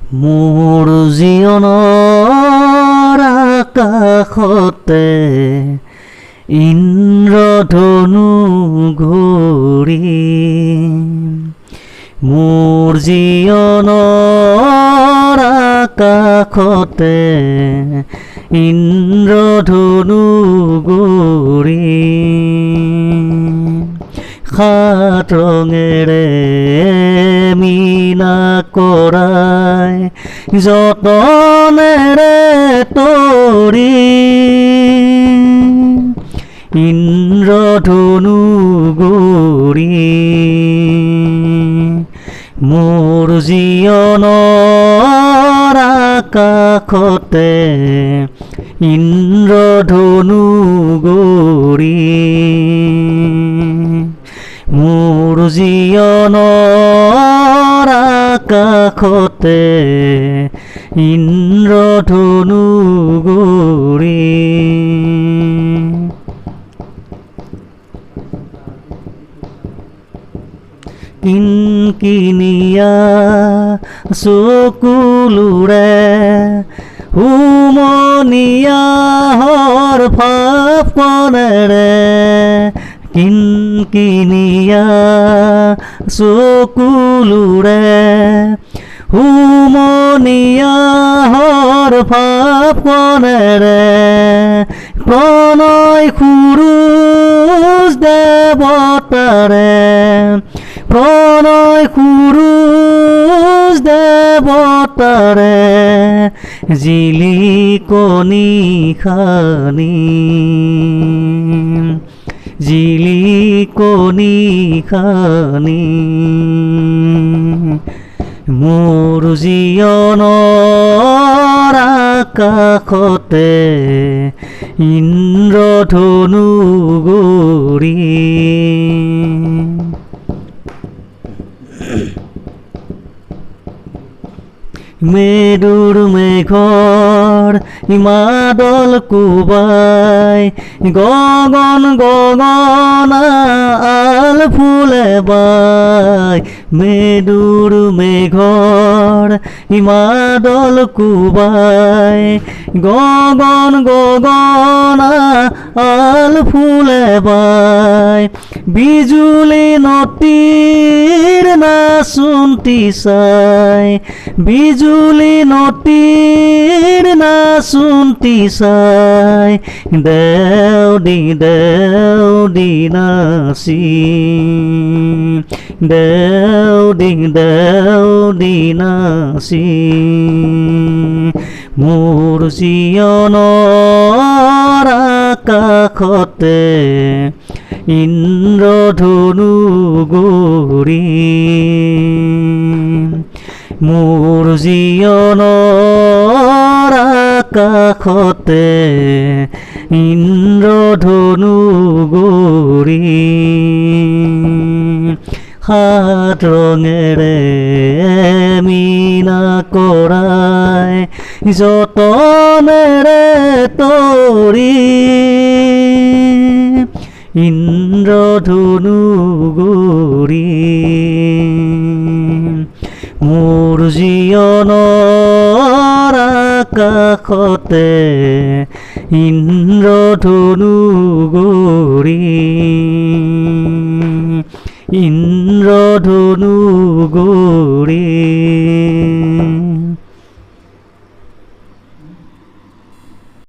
মোৰ জীৱনৰ আকাশতে ইন্দ্ৰধনু ঘূৰি মোৰ জীৱনৰ আকাশতে ইন্দ্ৰধনু ঘূৰি সাত ৰঙেৰে মীনা কৰাই যতনেৰে তৰি ইন্দ্ৰধনু ঘূৰি মোৰ জীৱনৰ আকাশতে ইন্দ্ৰধনু ঘূৰি মোৰ জীৱনৰ আকাশতে ইন্দ্ৰধনু ঘূৰি কিনকিনিয়া চকুলোৰে হুমনিয়া হৰ ফাপনেৰে কিনকিনিয়া চকুলোৰে হুমনিয়া হৰ ফাপনেৰে প্ৰণয় সুৰুজ দেৱতাৰে প্ৰণয় সুৰুজ দেৱতাৰে জিলিকনি খানি জিলিকনি খানি মোৰ জীৱনৰ আকাশতে ইন্দ্ৰধনু ঘূৰি মেদুৰ মেঘৰ মাদল কোবাই গগন গগনাল ফুলে বাই মেদুৰ মেঘৰ মাদল কোবাই গগন গগনাল ফুলে বাই বিজুলী নদীৰ নাচুন্তি চাই বিজুলী নদীৰ নাচুন্তি চাই দেউদি নাচি দেউদি নাচি মোৰ জীৱনৰ আকাশতে ইন্দ্ৰধনু ঘূৰি মোৰ জীৱনৰ আকাশতে ইন্দ্ৰধনু ঘূৰি সাত ৰঙেৰে মীনা কৰাই যতনেৰে তৰি ইন্দ্ৰধনু ঘূৰি মোৰ জীৱনৰ আকাশতে ইন্দ্ৰধনু ঘূৰি ইন্দ্ৰধনু ঘূৰি